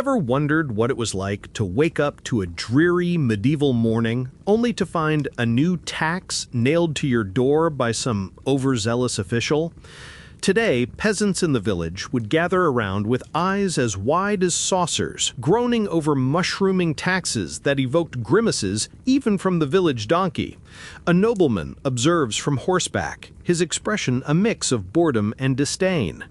Ever wondered what it was like to wake up to a dreary medieval morning only to find a new tax nailed to your door by some overzealous official? Today, peasants in the village would gather around with eyes as wide as saucers, groaning over mushrooming taxes that evoked grimaces even from the village donkey. A nobleman observes from horseback, his expression a mix of boredom and disdain.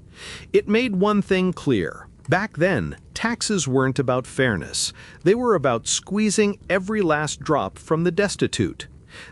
It made one thing clear. Back then, taxes weren't about fairness. They were about squeezing every last drop from the destitute.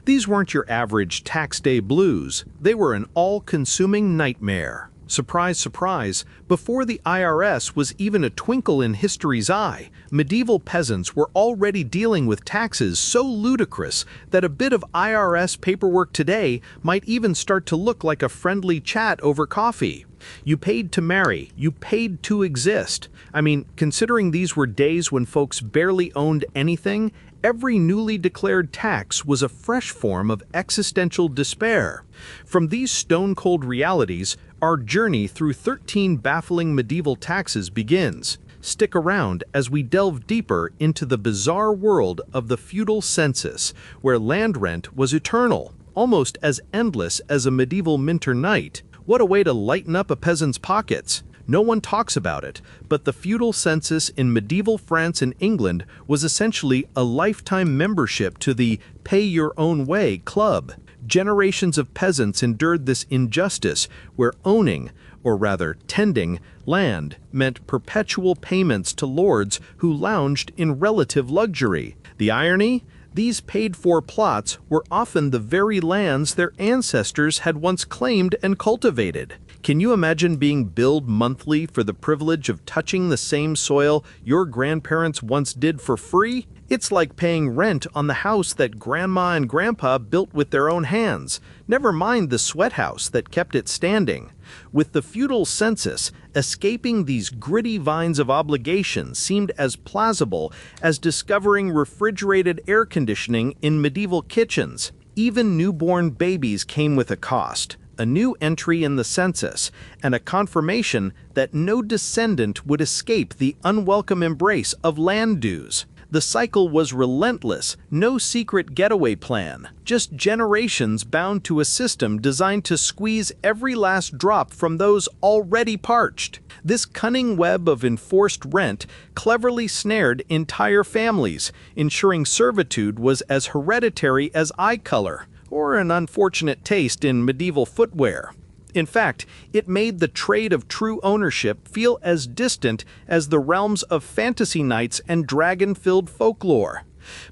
These weren't your average tax day blues. They were an all-consuming nightmare. Surprise, surprise, before the IRS was even a twinkle in history's eye, medieval peasants were already dealing with taxes so ludicrous that a bit of IRS paperwork today might even start to look like a friendly chat over coffee. You paid to marry, you paid to exist. I mean, considering these were days when folks barely owned anything, every newly declared tax was a fresh form of existential despair. From these stone-cold realities, our journey through 13 baffling medieval taxes begins. Stick around as we delve deeper into the bizarre world of the feudal census, where land rent was eternal, almost as endless as a medieval minter night. What a way to lighten up a peasant's pockets! No one talks about it, but the feudal census in medieval France and England was essentially a lifetime membership to the pay-your-own-way club. Generations of peasants endured this injustice, where owning, or rather tending, land meant perpetual payments to lords who lounged in relative luxury. The irony? These paid-for plots were often the very lands their ancestors had once claimed and cultivated. Can you imagine being billed monthly for the privilege of touching the same soil your grandparents once did for free? It's like paying rent on the house that Grandma and Grandpa built with their own hands, never mind the sweat house that kept it standing. With the feudal census, escaping these gritty vines of obligation seemed as plausible as discovering refrigerated air conditioning in medieval kitchens. Even newborn babies came with a cost, a new entry in the census, and a confirmation that no descendant would escape the unwelcome embrace of land dues. The cycle was relentless, no secret getaway plan, just generations bound to a system designed to squeeze every last drop from those already parched. This cunning web of enforced rent cleverly snared entire families, ensuring servitude was as hereditary as eye color, or an unfortunate taste in medieval footwear. In fact, it made the trade of true ownership feel as distant as the realms of fantasy knights and dragon-filled folklore.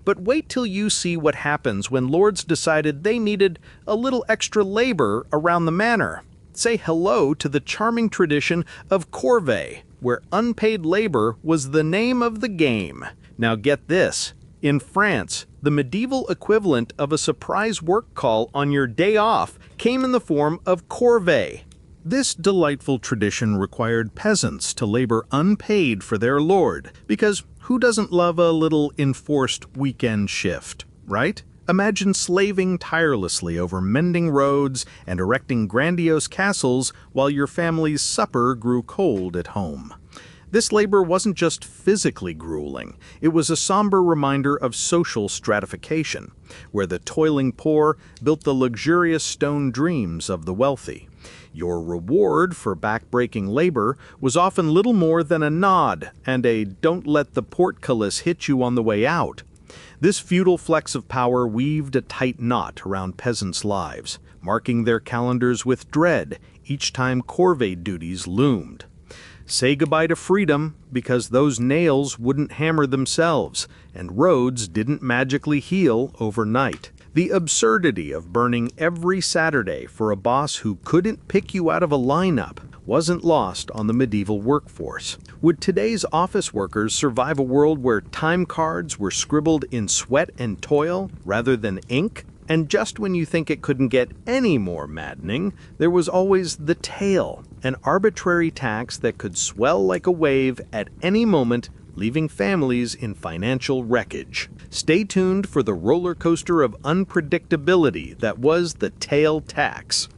But wait till you see what happens when lords decided they needed a little extra labor around the manor. Say hello to the charming tradition of corvée, where unpaid labor was the name of the game. Now get this. In France, the medieval equivalent of a surprise work call on your day off came in the form of corvée. This delightful tradition required peasants to labor unpaid for their lord, because who doesn't love a little enforced weekend shift, right? Imagine slaving tirelessly over mending roads and erecting grandiose castles while your family's supper grew cold at home. This labor wasn't just physically grueling, it was a somber reminder of social stratification, where the toiling poor built the luxurious stone dreams of the wealthy. Your reward for backbreaking labor was often little more than a nod and a "don't let the portcullis hit you on the way out." This feudal flex of power weaved a tight knot around peasants' lives, marking their calendars with dread each time corvée duties loomed. Say goodbye to freedom, because those nails wouldn't hammer themselves, and roads didn't magically heal overnight. The absurdity of burning every Saturday for a boss who couldn't pick you out of a lineup wasn't lost on the medieval workforce. Would today's office workers survive a world where time cards were scribbled in sweat and toil rather than ink? And just when you think it couldn't get any more maddening, there was always the tail, an arbitrary tax that could swell like a wave at any moment, leaving families in financial wreckage. Stay tuned for the roller coaster of unpredictability that was the tail tax.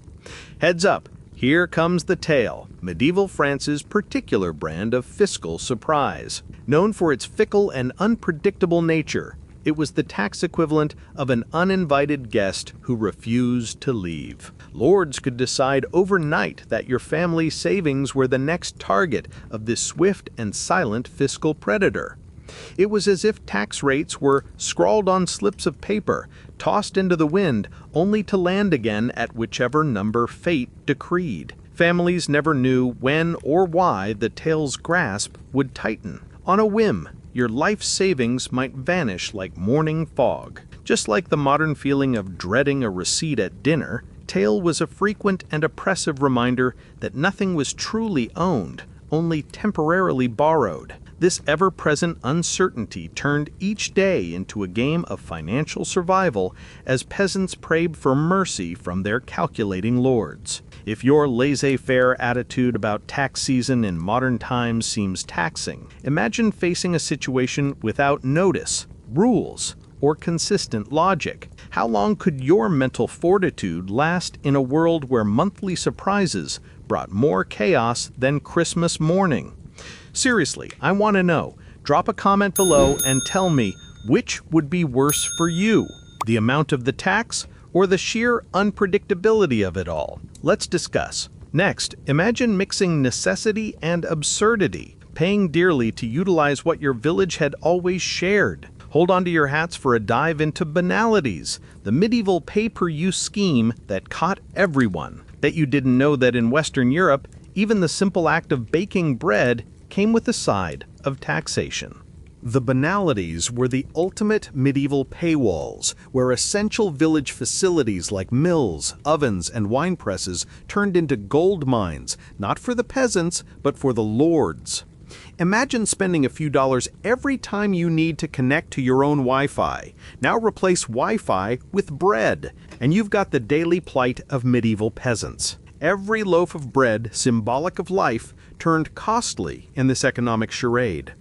Heads up, Here comes the tale, medieval France's particular brand of fiscal surprise. Known for its fickle and unpredictable nature, it was the tax equivalent of an uninvited guest who refused to leave. Lords could decide overnight that your family's savings were the next target of this swift and silent fiscal predator. It was as if tax rates were scrawled on slips of paper, tossed into the wind, only to land again at whichever number fate decreed. Families never knew when or why the tail's grasp would tighten. On a whim, your life savings might vanish like morning fog. Just like the modern feeling of dreading a receipt at dinner, tail was a frequent and oppressive reminder that nothing was truly owned, only temporarily borrowed. This ever-present uncertainty turned each day into a game of financial survival as peasants prayed for mercy from their calculating lords. If your laissez-faire attitude about tax season in modern times seems taxing, imagine facing a situation without notice, rules, or consistent logic. How long could your mental fortitude last in a world where monthly surprises brought more chaos than Christmas morning? Seriously, I want to know. Drop a comment below and tell me which would be worse for you, the amount of the tax or the sheer unpredictability of it all. Let's discuss. Next, imagine mixing necessity and absurdity, paying dearly to utilize what your village had always shared. Hold on to your hats for a dive into banalities, the medieval pay-per-use scheme that caught everyone. Bet you didn't know that in Western Europe, even the simple act of baking bread came with a side of taxation. The banalities were the ultimate medieval paywalls, where essential village facilities like mills, ovens, and wine presses turned into gold mines, not for the peasants, but for the lords. Imagine spending a few dollars every time you need to connect to your own Wi-Fi. Now replace Wi-Fi with bread, and you've got the daily plight of medieval peasants. Every loaf of bread, symbolic of life, turned costly in this economic charade.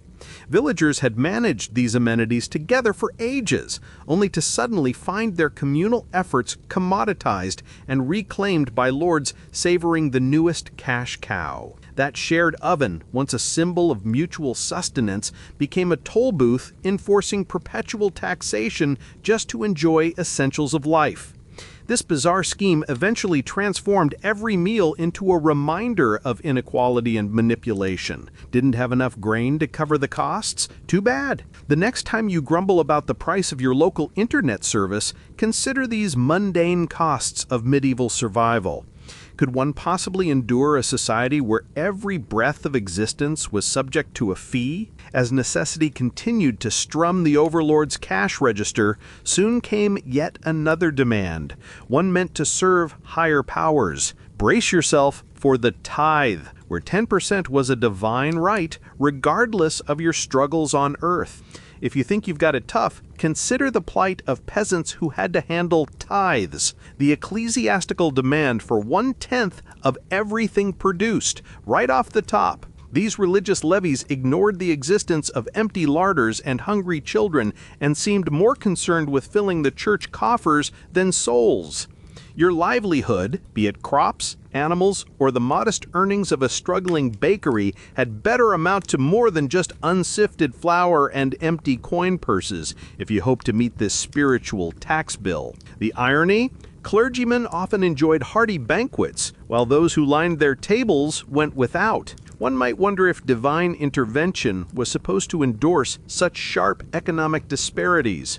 Villagers had managed these amenities together for ages, only to suddenly find their communal efforts commoditized and reclaimed by lords savoring the newest cash cow. That shared oven, once a symbol of mutual sustenance, became a toll booth enforcing perpetual taxation just to enjoy essentials of life. This bizarre scheme eventually transformed every meal into a reminder of inequality and manipulation. Didn't have enough grain to cover the costs? Too bad. The next time you grumble about the price of your local internet service, consider these mundane costs of medieval survival. Could one possibly endure a society where every breath of existence was subject to a fee? As necessity continued to strum the overlord's cash register, soon came yet another demand, one meant to serve higher powers. Brace yourself for the tithe, where 10% was a divine right, regardless of your struggles on earth. If you think you've got it tough, consider the plight of peasants who had to handle tithes, the ecclesiastical demand for 1/10 of everything produced, right off the top. These religious levies ignored the existence of empty larders and hungry children and seemed more concerned with filling the church coffers than souls. Your livelihood, be it crops, animals, or the modest earnings of a struggling bakery, had better amount to more than just unsifted flour and empty coin purses if you hope to meet this spiritual tax bill. The irony? Clergymen often enjoyed hearty banquets, while those who lined their tables went without. One might wonder if divine intervention was supposed to endorse such sharp economic disparities.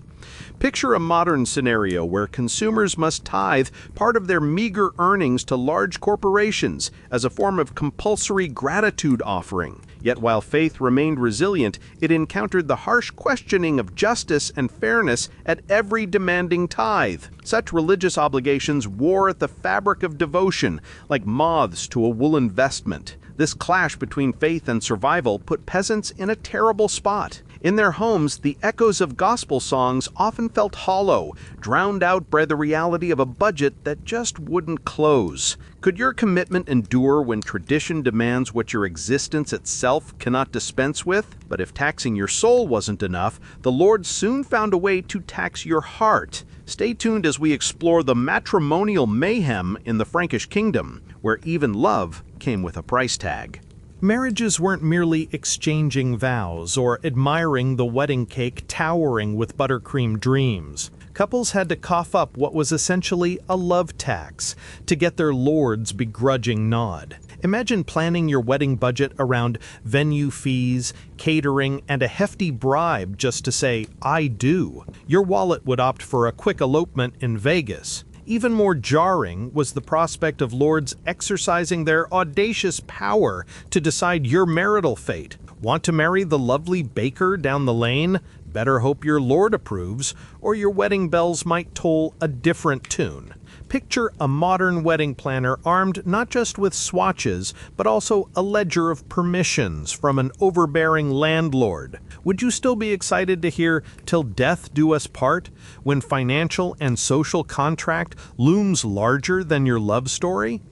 Picture a modern scenario where consumers must tithe part of their meager earnings to large corporations as a form of compulsory gratitude offering. Yet while faith remained resilient, it encountered the harsh questioning of justice and fairness at every demanding tithe. Such religious obligations wore at the fabric of devotion, like moths to a woolen vestment. This clash between faith and survival put peasants in a terrible spot. In their homes, the echoes of gospel songs often felt hollow, drowned out by the reality of a budget that just wouldn't close. Could your commitment endure when tradition demands what your existence itself cannot dispense with? But if taxing your soul wasn't enough, the Lord soon found a way to tax your heart. Stay tuned as we explore the matrimonial mayhem in the Frankish kingdom, where even love came with a price tag. Marriages weren't merely exchanging vows or admiring the wedding cake towering with buttercream dreams. Couples had to cough up what was essentially a love tax to get their lord's begrudging nod. Imagine planning your wedding budget around venue fees, catering, and a hefty bribe just to say, "I do." Your wallet would opt for a quick elopement in Vegas. Even more jarring was the prospect of lords exercising their audacious power to decide your marital fate. Want to marry the lovely baker down the lane? Better hope your lord approves, or your wedding bells might toll a different tune. Picture a modern wedding planner armed not just with swatches, but also a ledger of permissions from an overbearing landlord. Would you still be excited to hear "Till death do us part" when financial and social contract looms larger than your love story?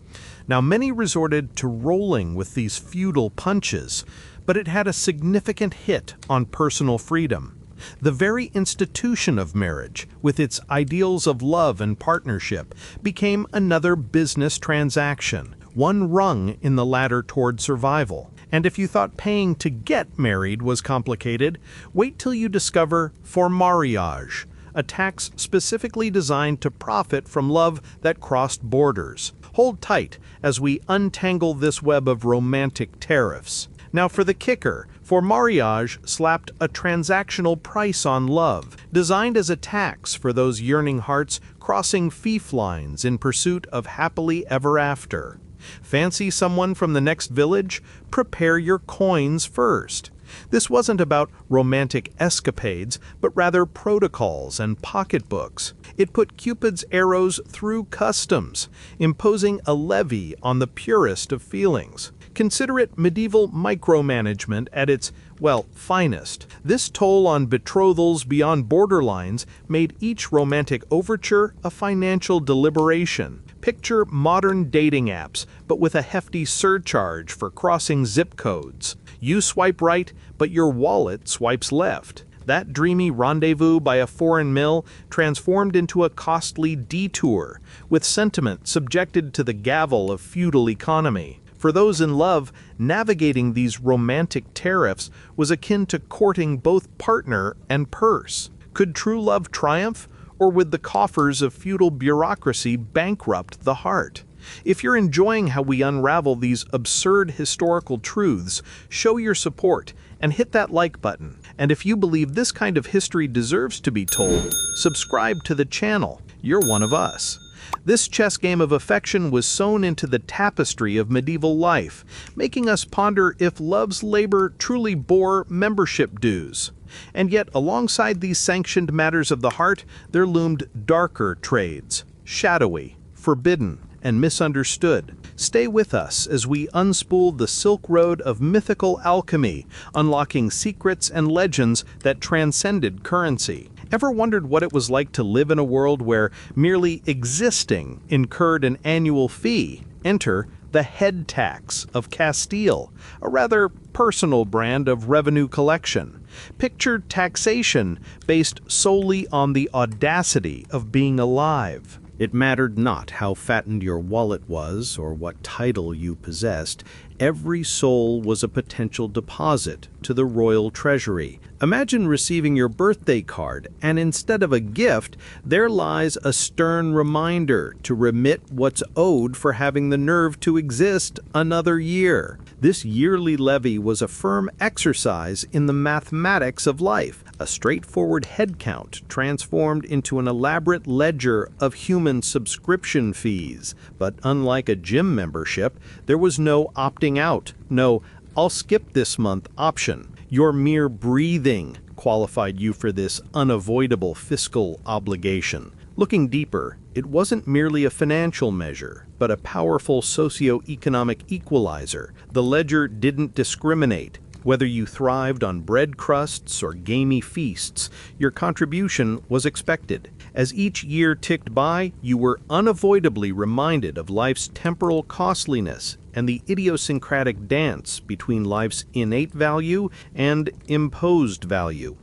Now, many resorted to rolling with these feudal punches, but it had a significant hit on personal freedom. The very institution of marriage, with its ideals of love and partnership, became another business transaction, one rung in the ladder toward survival. And if you thought paying to get married was complicated, wait till you discover formariage, a tax specifically designed to profit from love that crossed borders. Hold tight as we untangle this web of romantic tariffs. Now for the kicker, formariage slapped a transactional price on love, designed as a tax for those yearning hearts crossing fief lines in pursuit of happily ever after. Fancy someone from the next village? Prepare your coins first. This wasn't about romantic escapades, but rather protocols and pocketbooks. It put Cupid's arrows through customs, imposing a levy on the purest of feelings. Consider it medieval micromanagement at its, well, finest. This toll on betrothals beyond borderlines made each romantic overture a financial deliberation. Picture modern dating apps, but with a hefty surcharge for crossing zip codes. You swipe right, but your wallet swipes left. That dreamy rendezvous by a foreign mill transformed into a costly detour, with sentiment subjected to the gavel of feudal economy. For those in love, navigating these romantic tariffs was akin to courting both partner and purse. Could true love triumph, or would the coffers of feudal bureaucracy bankrupt the heart? If you're enjoying how we unravel these absurd historical truths, show your support and hit that like button. And if you believe this kind of history deserves to be told, subscribe to the channel. You're one of us. This chess game of affection was sewn into the tapestry of medieval life, making us ponder if love's labor truly bore membership dues. And yet, alongside these sanctioned matters of the heart, there loomed darker trades, shadowy, forbidden, and misunderstood. Stay with us as we unspool the Silk Road of mythical alchemy, unlocking secrets and legends that transcended currency. Ever wondered what it was like to live in a world where merely existing incurred an annual fee? Enter the head tax of Castile, a rather personal brand of revenue collection. Picture taxation based solely on the audacity of being alive. It mattered not how fattened your wallet was or what title you possessed. Every soul was a potential deposit to the royal treasury. Imagine receiving your birthday card, and instead of a gift, there lies a stern reminder to remit what's owed for having the nerve to exist another year. This yearly levy was a firm exercise in the mathematics of life, a straightforward head count transformed into an elaborate ledger of human subscription fees. But unlike a gym membership, there was no opting out, no "I'll skip this month" option. Your mere breathing qualified you for this unavoidable fiscal obligation. Looking deeper, it wasn't merely a financial measure, but a powerful socio-economic equalizer. The ledger didn't discriminate. Whether you thrived on bread crusts or gamey feasts, your contribution was expected. As each year ticked by, you were unavoidably reminded of life's temporal costliness and the idiosyncratic dance between life's innate value and imposed value.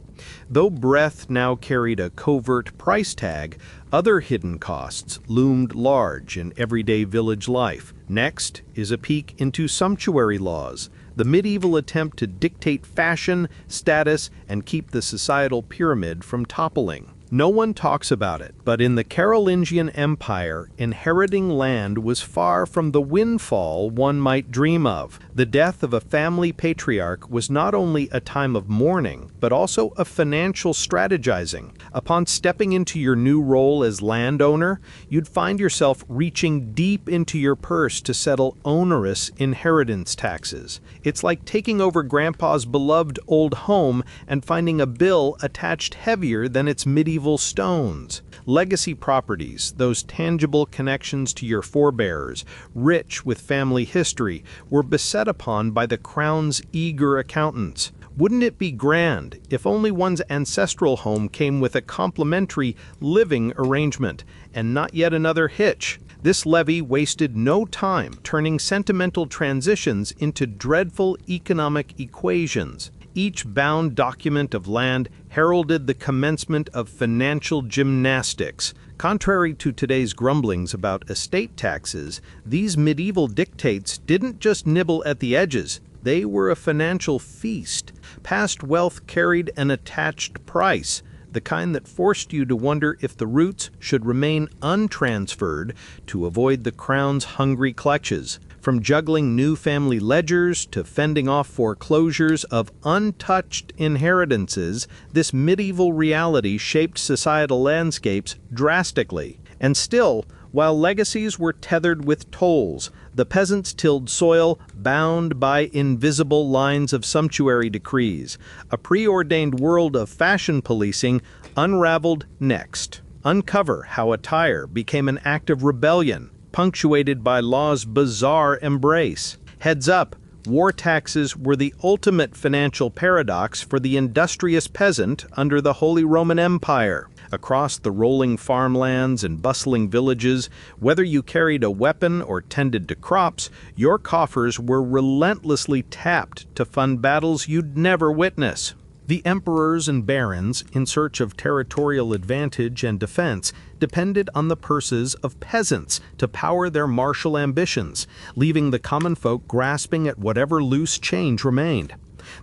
Though breath now carried a covert price tag, other hidden costs loomed large in everyday village life. Next is a peek into sumptuary laws, the medieval attempt to dictate fashion, status, and keep the societal pyramid from toppling. No one talks about it, but in the Carolingian Empire, inheriting land was far from the windfall one might dream of. The death of a family patriarch was not only a time of mourning, but also a financial strategizing. Upon stepping into your new role as landowner, you'd find yourself reaching deep into your purse to settle onerous inheritance taxes. It's like taking over Grandpa's beloved old home and finding a bill attached heavier than its medieval stones. Legacy properties, those tangible connections to your forebears, rich with family history, were beset upon by the crown's eager accountants. Wouldn't it be grand if only one's ancestral home came with a complimentary living arrangement, and not yet another hitch? This levy wasted no time turning sentimental transitions into dreadful economic equations. Each bound document of land heralded the commencement of financial gymnastics. Contrary to today's grumblings about estate taxes, these medieval dictates didn't just nibble at the edges. They were a financial feast. Past wealth carried an attached price, the kind that forced you to wonder if the roots should remain untransferred to avoid the crown's hungry clutches. From juggling new family ledgers to fending off foreclosures of untouched inheritances, this medieval reality shaped societal landscapes drastically. And still, while legacies were tethered with tolls, the peasants tilled soil bound by invisible lines of sumptuary decrees. A preordained world of fashion policing unraveled next. Uncover how attire became an act of rebellion, punctuated by law's bizarre embrace. Heads up, war taxes were the ultimate financial paradox for the industrious peasant under the Holy Roman Empire. Across the rolling farmlands and bustling villages, whether you carried a weapon or tended to crops, your coffers were relentlessly tapped to fund battles you'd never witness. The emperors and barons, in search of territorial advantage and defense, depended on the purses of peasants to power their martial ambitions, leaving the common folk grasping at whatever loose change remained.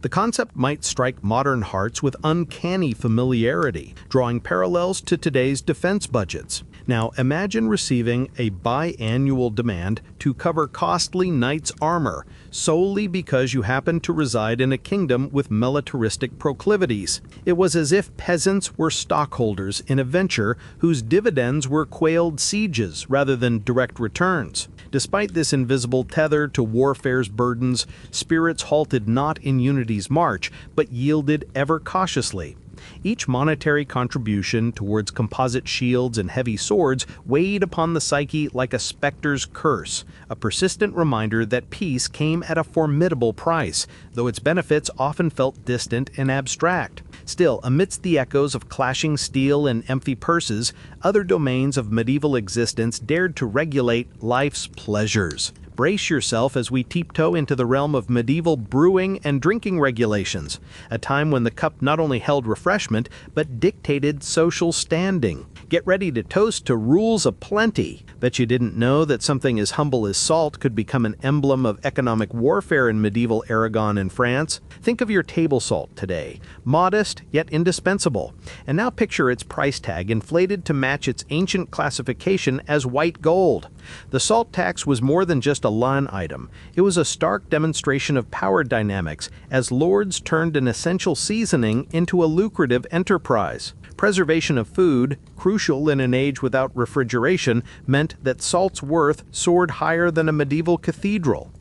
The concept might strike modern hearts with uncanny familiarity, drawing parallels to today's defense budgets. Now, imagine receiving a biannual demand to cover costly knight's armor solely because you happen to reside in a kingdom with militaristic proclivities. It was as if peasants were stockholders in a venture whose dividends were quailed sieges rather than direct returns. Despite this invisible tether to warfare's burdens, spirits halted not in unity's march, but yielded ever cautiously. Each monetary contribution towards composite shields and heavy swords weighed upon the psyche like a specter's curse, a persistent reminder that peace came at a formidable price, though its benefits often felt distant and abstract. Still, amidst the echoes of clashing steel and empty purses, other domains of medieval existence dared to regulate life's pleasures. Brace yourself as we tiptoe into the realm of medieval brewing and drinking regulations, a time when the cup not only held refreshment, but dictated social standing. Get ready to toast to rules aplenty. Bet you didn't know that something as humble as salt could become an emblem of economic warfare in medieval Aragon and France. Think of your table salt today, modest yet indispensable. And now picture its price tag inflated to match its ancient classification as white gold. The salt tax was more than just a line item. It was a stark demonstration of power dynamics as lords turned an essential seasoning into a lucrative enterprise. Preservation of food, crucial in an age without refrigeration, meant that salt's worth soared higher than a medieval cathedral.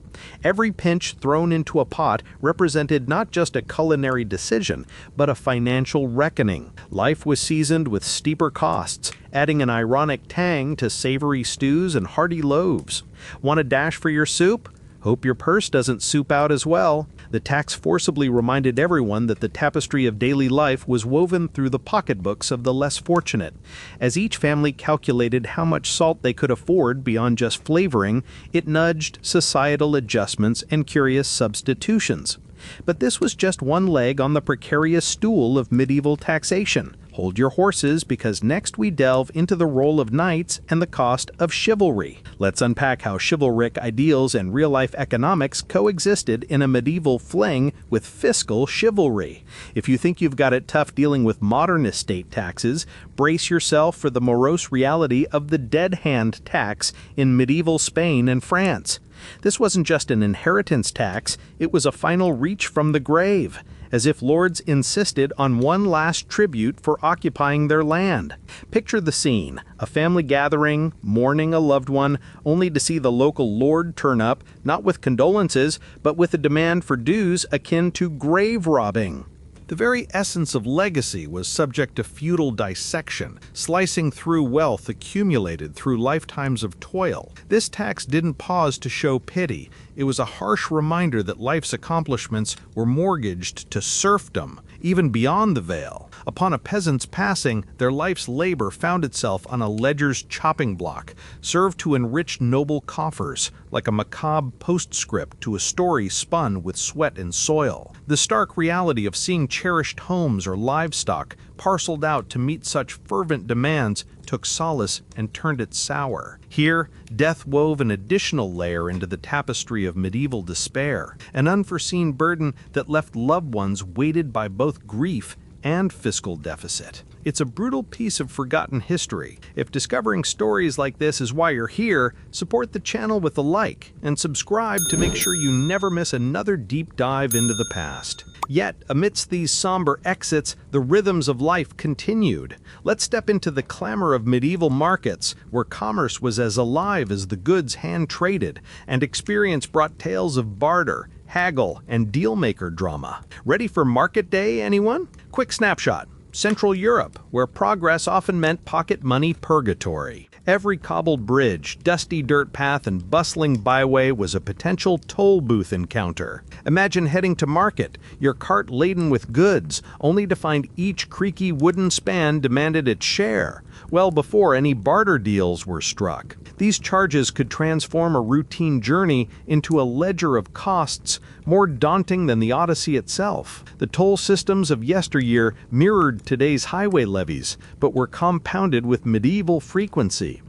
Every pinch thrown into a pot represented not just a culinary decision, but a financial reckoning. Life was seasoned with steeper costs, adding an ironic tang to savory stews and hearty loaves. Want a dash for your soup? Hope your purse doesn't soup out as well. The tax forcibly reminded everyone that the tapestry of daily life was woven through the pocketbooks of the less fortunate. As each family calculated how much salt they could afford beyond just flavoring, it nudged societal adjustments and curious substitutions. But this was just one leg on the precarious stool of medieval taxation. Hold your horses, because next we delve into the role of knights and the cost of chivalry. Let's unpack how chivalric ideals and real-life economics coexisted in a medieval fling with fiscal chivalry. If you think you've got it tough dealing with modern estate taxes, brace yourself for the morose reality of the dead hand tax in medieval Spain and France. This wasn't just an inheritance tax, it was a final reach from the grave, as if lords insisted on one last tribute for occupying their land. Picture the scene: a family gathering, mourning a loved one, only to see the local lord turn up, not with condolences, but with a demand for dues akin to grave robbing. The very essence of legacy was subject to feudal dissection, slicing through wealth accumulated through lifetimes of toil. This tax didn't pause to show pity. It was a harsh reminder that life's accomplishments were mortgaged to serfdom, even beyond the Vale. Upon a peasant's passing, their life's labor found itself on a ledger's chopping block, served to enrich noble coffers, like a macabre postscript to a story spun with sweat and soil. The stark reality of seeing cherished homes or livestock parceled out to meet such fervent demands took solace and turned it sour. Here, death wove an additional layer into the tapestry of medieval despair, an unforeseen burden that left loved ones weighted by both grief and fiscal deficit. It's a brutal piece of forgotten history. If discovering stories like this is why you're here, support the channel with a like and subscribe to make sure you never miss another deep dive into the past. Yet, amidst these somber exits, the rhythms of life continued. Let's step into the clamor of medieval markets, where commerce was as alive as the goods hand-traded, and experience brought tales of barter, haggle, and dealmaker drama. Ready for market day, anyone? Quick snapshot. Central Europe, where progress often meant pocket money purgatory. Every cobbled bridge, dusty dirt path, and bustling byway was a potential toll booth encounter. Imagine heading to market, your cart laden with goods, only to find each creaky wooden span demanded its share, well before any barter deals were struck. These charges could transform a routine journey into a ledger of costs more daunting than the Odyssey itself. The toll systems of yesteryear mirrored today's highway levies, but were compounded with medieval frequency.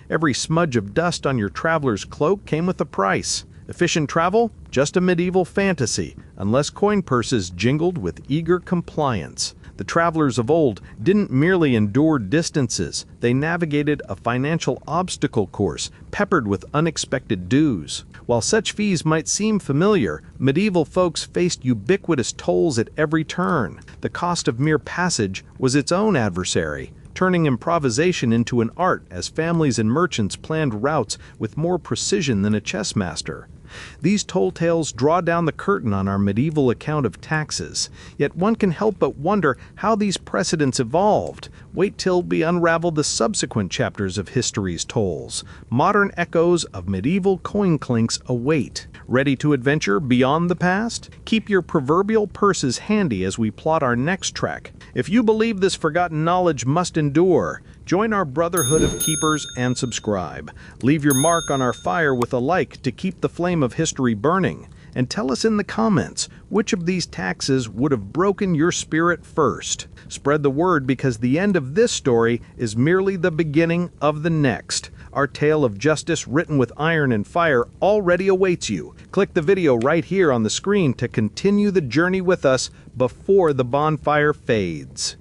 Every smudge of dust on your traveler's cloak came with a price. Efficient travel? Just a medieval fantasy, unless coin purses jingled with eager compliance. The travelers of old didn't merely endure distances, they navigated a financial obstacle course peppered with unexpected dues. While such fees might seem familiar, medieval folks faced ubiquitous tolls at every turn. The cost of mere passage was its own adversary, turning improvisation into an art as families and merchants planned routes with more precision than a chess master. These toll tales draw down the curtain on our medieval account of taxes, yet one can help but wonder how these precedents evolved. Wait till we unravel the subsequent chapters of history's tolls. Modern echoes of medieval coin clinks await. Ready to adventure beyond the past? Keep your proverbial purses handy as we plot our next trek. If you believe this forgotten knowledge must endure, join our Brotherhood of Keepers and subscribe. Leave your mark on our fire with a like to keep the flame of history burning. And tell us in the comments which of these taxes would have broken your spirit first. Spread the word, because the end of this story is merely the beginning of the next. Our tale of justice written with iron and fire already awaits you. Click the video right here on the screen to continue the journey with us before the bonfire fades.